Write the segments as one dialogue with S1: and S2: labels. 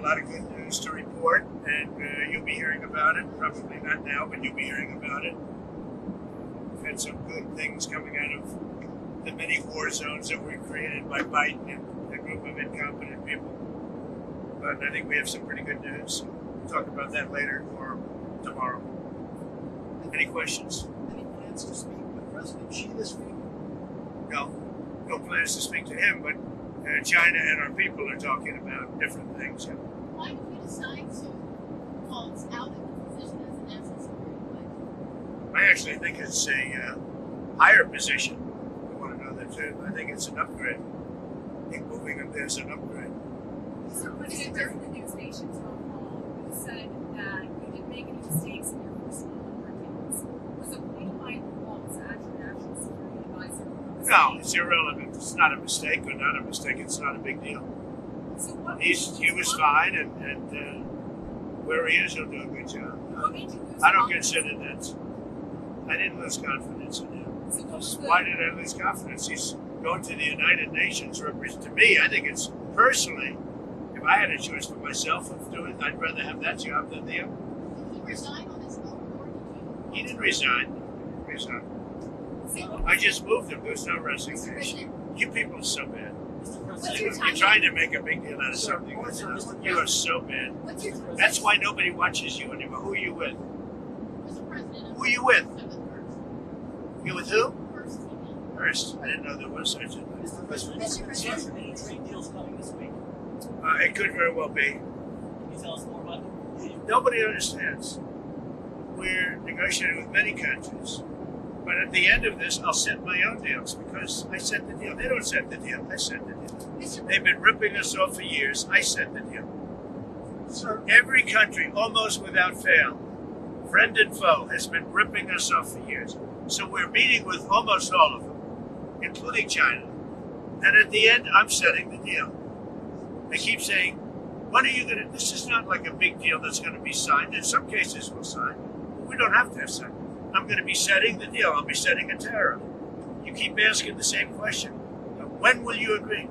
S1: lot of good news to report, and you'll be hearing about it. Probably not now, but you'll be hearing about it. We've had some good things coming out of the many war zones that were created by Biden and a group of incompetent people. But I think we have some pretty good news. We'll talk about that later or tomorrow. Any questions?
S2: Any plans to speak with President Xi this week?
S1: No plans to speak to him, but China and our people are talking about different things.
S3: Why did you decide to call out of the position as a national security advisor?
S1: I actually think it's a higher position. I want to know that too. I think it's an upgrade. I think moving up there is an upgrade.
S4: So when you were in the News Nation town hall, you said that you didn't make any mistakes in your personal workings. Was appointed by the walls as your national security advisor?
S1: No, it's irrelevant. It's not a mistake or not a mistake. It's not a big deal.
S4: So what
S1: He was fine, and where he is, he'll do a good job.
S4: What made you lose
S1: I don't
S4: confidence?
S1: consider that. I didn't lose confidence in him.
S4: So what was the,
S1: Why did I lose confidence? He's going to the United Nations. To me, I think it's personally, if I had a choice for myself of doing, I'd rather have that job than the other.
S3: Did he resign on his own, or did you?
S1: He didn't resign. I just moved him. There's no resignation. You people are so bad.
S3: What's your
S1: You're trying to make a big deal out of something. You are so bad.
S3: What's your
S1: That's why nobody watches you anymore. Who are you with?
S3: Mr. President?
S1: Who are you with?
S3: I'm with
S1: You with who?
S3: First TV.
S1: First. I didn't know there was such a thing.
S2: Mr. President,
S3: Mr. President.
S5: Any trade deals coming this week?
S1: It could very well be.
S5: Can you tell us more about them?
S1: Nobody understands. We're negotiating with many countries. But at the end of this, I'll set my own deals because I set the deal. They don't set the deal. I set the deal. They've been ripping us off for years. I set the deal.
S2: sir,
S1: Every country, almost without fail, friend and foe, has been ripping us off for years. So we're meeting with almost all of them, including China. And at the end, I'm setting the deal. They keep saying, when are you going to... This is not like a big deal that's going to be signed. In some cases, we'll sign. But we don't have to have signed. I'm going to be setting the deal. I'll be setting a tariff. You keep asking the same question. When will you agree?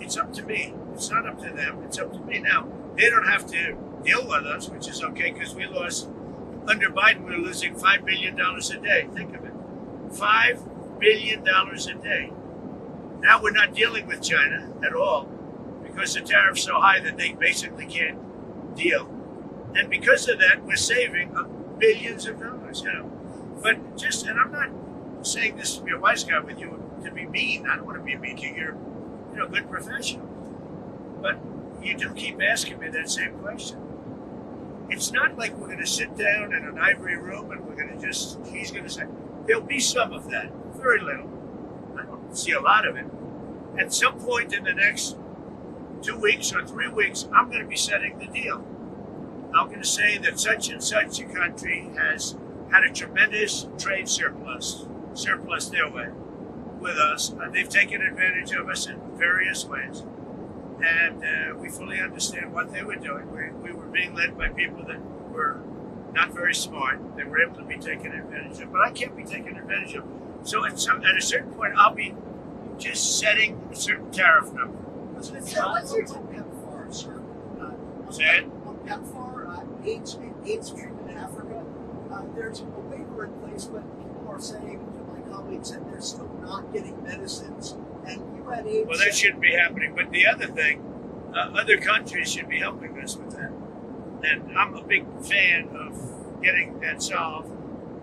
S1: It's up to me. It's not up to them. It's up to me. Now, they don't have to deal with us, which is okay because we lost... Under Biden, we were losing $5 billion a day. Think of it. $5 billion a day. Now we're not dealing with China at all because the tariff's so high that they basically can't deal. And because of that, we're saving billions of dollars, But and I'm not saying this to be a wise guy with you, to be mean. I don't want to be mean to you. You're a good professional. But you do keep asking me that same question. It's not like we're going to sit down in an ivory room and we're going to he's going to say, there'll be some of that, very little. I don't see a lot of it. At some point in the next 2 weeks or 3 weeks, I'm going to be setting the deal. I'm going to say that such and such a country has had a tremendous trade surplus their way with us. They've taken advantage of us in various ways. And we fully understand what they were doing. We were being led by people that were not very smart. They were able to be taken advantage of. But I can't be taken advantage of. So at a certain point, I'll be just setting a certain tariff number.
S2: President
S3: So
S2: Trump,
S3: what's your
S2: on PEPFAR, sir?
S1: Say it.
S2: On PEPFAR, AIDS treatment in Africa, there's a waiver in place, but people are saying, my colleagues, that they're still not getting medicines. And you had AIDS.
S1: Well, that shouldn't be happening. But the other thing, other countries should be helping us with that. And I'm a big fan of getting that solved.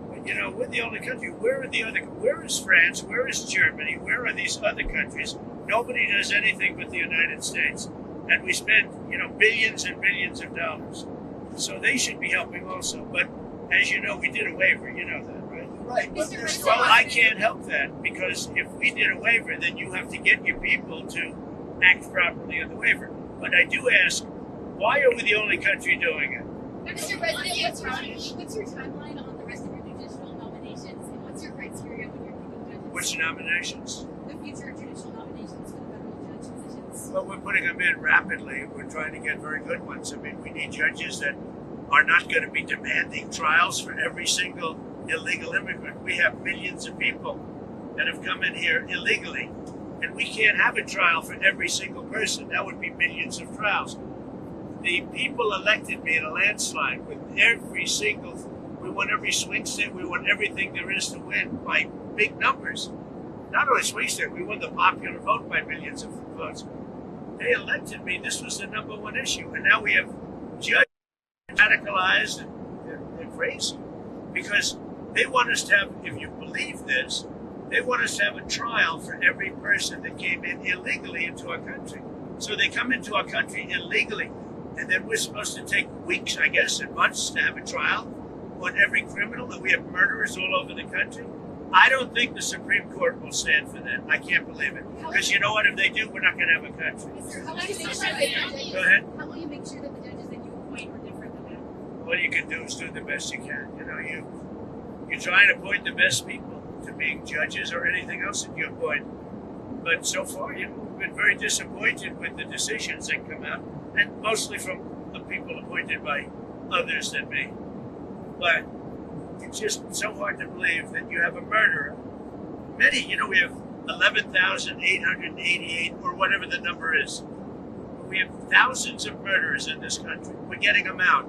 S1: But, we're the only country. Where is France? Where is Germany? Where are these other countries? Nobody does anything but the United States. And we spend, billions and billions of dollars. So they should be helping also. But as you know, we did a waiver. You know that, right?
S2: Right, but
S3: Mr.
S2: there's
S3: President,
S1: Well, I can't help that because if we did a waiver, then you have to get your people to act properly on the waiver. But I do ask, why are we the only country doing it?
S3: Mr. President, what's your timeline on the rest of your judicial nominations, and what's your criteria when you're picking judges?
S1: Which nominations?
S3: The future judicial nominations for the federal judge positions.
S1: Well, we're putting them in rapidly. We're trying to get very good ones. I mean, we need judges that are not going to be demanding trials for every single illegal immigrant. We have millions of people that have come in here illegally, and we can't have a trial for every single person. That would be millions of trials. The people elected me in a landslide with we won every swing state, we won everything there is to win by big numbers. Not only swing state, we won the popular vote by millions of votes. They elected me. This was the number one issue. And now we have judges radicalized and they're crazy because they want us to have, if you believe this, they want us to have a trial for every person that came in illegally into our country. So they come into our country illegally, and then we're supposed to take weeks, I guess, and months to have a trial on every criminal, and we have murderers all over the country. I don't think the Supreme Court will stand for that. I can't believe it. Because you know what? If they do, we're not going to have a country.
S3: How will you make sure that
S1: Go ahead.
S3: How will you make sure that the judges that you appoint are different than that?
S1: All you can do is do the best you can. You know, you try and appoint the best people to being judges or anything else that you appoint. But so far, you've been very disappointed with the decisions that come out, and mostly from the people appointed by others than me. But it's just so hard to believe that you have a murderer. Many, we have 11,888 or whatever the number is. We have thousands of murderers in this country. We're getting them out.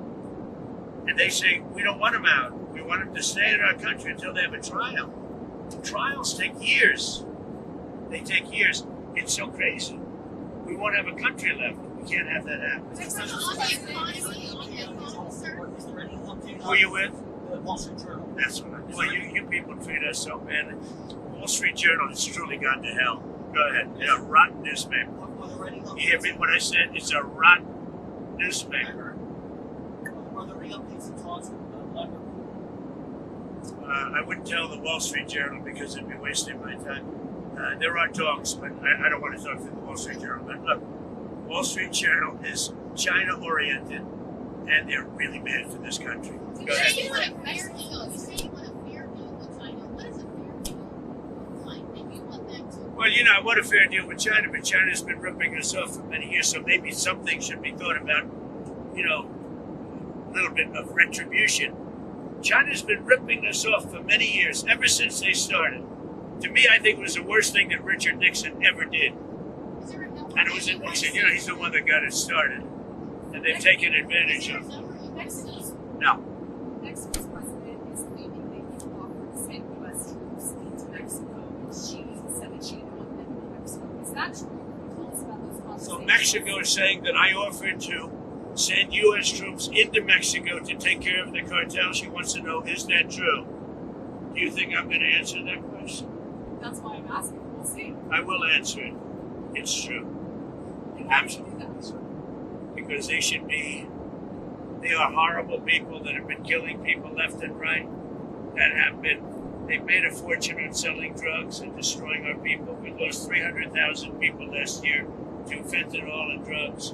S1: And they say, we don't want them out. We want them to stay in our country until they have a trial. Trials take years. They take years. It's so crazy. We won't have a country left. We can't have that happen. Who are you with?
S5: The Wall Street Journal.
S1: That's what I'm doing. You people treat us so bad. Wall Street Journal has truly gone to hell. Go ahead. It's a rotten newspaper. You hear me when I said it's a rotten newspaper?
S5: Are there any updates and thoughts on
S1: I wouldn't tell the Wall Street Journal because it'd be wasting my time. There are talks, but I don't want to talk to the Wall Street Journal. But look, Wall Street Journal is China-oriented, and they're really bad for this country. Go ahead.
S3: You want a fair deal. You say you want a fair deal with China. What is a fair deal like? Maybe you want them to.
S1: Well, I want a fair deal with China, but China's been ripping us off for many years, so maybe something should be thought about, a little bit of retribution. China's been ripping us off for many years, ever since they started. To me, I think it was the worst thing that Richard Nixon ever did. And it was in Nixon, he's the one that got it started. And they've taken advantage of it. No.
S4: Mexico's president is claiming that he offered to send U.S. troops into Mexico, and she said that she didn't want them in Mexico. Is that true? Can you tell us about those conversations?
S1: So Mexico is saying that I offered to send U.S. troops into Mexico to take care of the cartel. She wants to know, is that true? Do you think I'm going to answer that question?
S4: That's why I'm asking. We'll see.
S1: I will answer it. It's true.
S4: And why would you do that?
S1: Because they are horrible people that have been killing people left and right, they've made a fortune on selling drugs and destroying our people. We lost 300,000 people last year to fentanyl and drugs.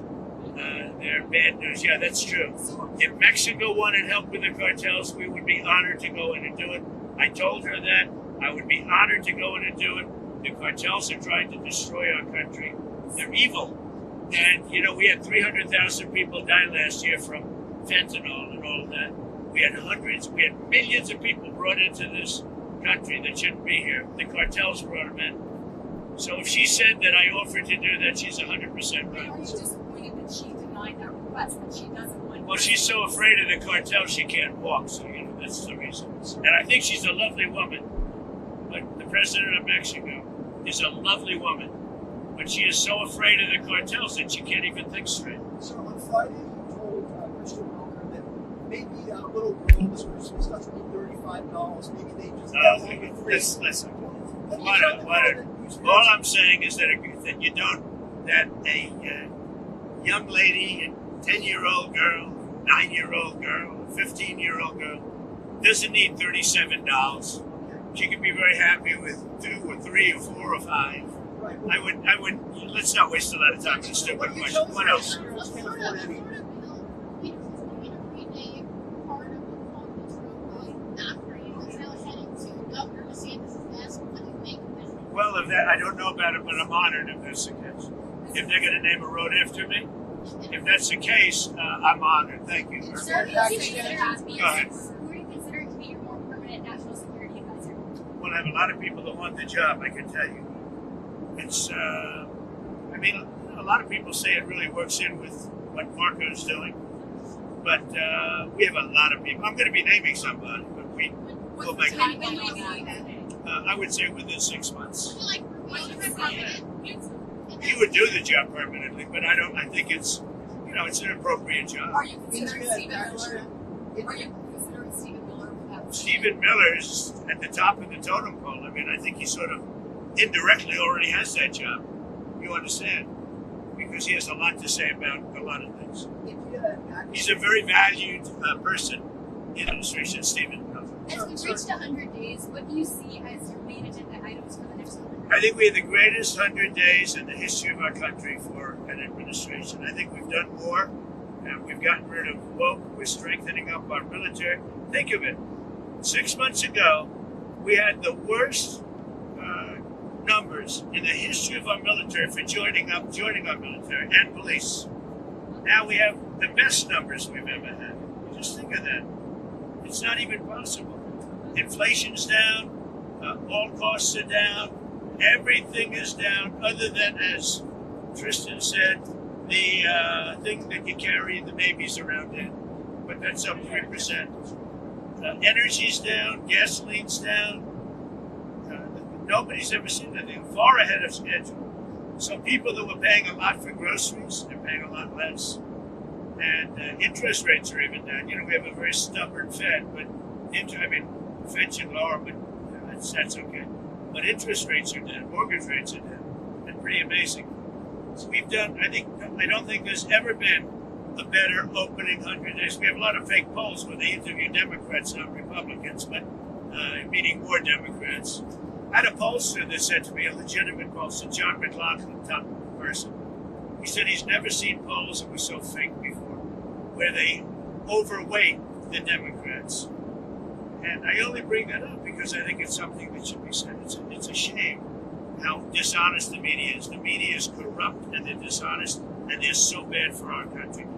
S1: They're bad news. Yeah, that's true. If Mexico wanted help with the cartels, we would be honored to go in and do it. I told her that. I would be honored to go in and do it. The cartels are trying to destroy our country. They're evil. And, we had 300,000 people die last year from fentanyl and all of that. We had millions of people brought into this country that shouldn't be here. The cartels brought them in. So if she said that I offered to do that, she's 100% right.
S4: Are you disappointed that she denied that request, that she doesn't want?
S1: Well, she's so afraid of the cartel she can't walk, so, that's the reason. And I think she's a lovely woman. But the president of Mexico is a lovely woman. But she is so afraid of the cartels that she can't even think straight.
S2: So on Friday, you told Mr. Walker that maybe a little girl this Christmas doesn't need $35. Maybe they just download the free.
S1: Listen. All I'm saying is that a young lady, a 10-year-old girl, 9-year-old girl, 15-year-old girl doesn't need $37. She could be very happy with 2 or 3 or 4 or 5.
S2: Right.
S1: I would. Let's not waste a lot of time on a stupid question. What else? Well, if that, I don't know about it, but I'm honored if that's the case. If they're going to name a road after me, if that's the case, I'm honored. Thank you.
S3: Sir,
S1: Go ahead.
S3: Who are you considering to be your more permanent national security advisor?
S1: Well, I have a lot of people that want the job, I can tell you. It's, a lot of people say it really works in with what Marco's doing. But we have a lot of people. I'm going to be naming somebody, but we will
S4: What's
S1: make
S4: the
S1: it.
S4: timeline on that?
S1: I would say within 6 months.
S3: Like,
S4: When
S3: what
S4: is
S3: is
S4: it
S3: it?
S1: He would do the job permanently, but I think it's, it's an appropriate job.
S4: Are you
S2: He's
S4: considering
S2: good.
S4: Stephen Miller? Are you considering Stephen Miller for that?
S1: Stephen Miller's at the top of the totem pole. I mean, I think he sort of indirectly already has that job. You understand? Because he has a lot to say about a lot of things.
S2: If you had
S1: He's a very valued person in the administration, Stephen Miller.
S3: As we've reached 100 days, what do you see as your main agenda items for the next 100
S1: I think we had the greatest 100 days in the history of our country for an administration. I think we've done more. We've gotten rid of woke. We're strengthening up our military. Think of it. 6 months ago, we had the worst numbers in the history of our military for joining our military and police. Now we have the best numbers we've ever had. Just think of that. It's not even possible. Inflation's down. All costs are down. Everything is down, other than, as Tristan said, the thing that you carry the babies around in. But that's up 3%. Energy's down. Gasoline's down. Nobody's ever seen anything. Far ahead of schedule. So people that were paying a lot for groceries, they're paying a lot less. And interest rates are even down. We have a very stubborn Fed, but Fed should lower, but that's okay. But interest rates are down, mortgage rates are down, and pretty amazing. So we've done. I don't think there's ever been a better opening 100 days. We have a lot of fake polls where they interview Democrats, not Republicans, but meaning more Democrats. I had a pollster that said to me, a legitimate pollster, John McLaughlin, top person. He said he's never seen polls that were so fake before, where they overweight the Democrats. And I only bring that up because I think it's something that should be said. It's a shame how dishonest the media is. The media is corrupt and they're dishonest, and they're so bad for our country.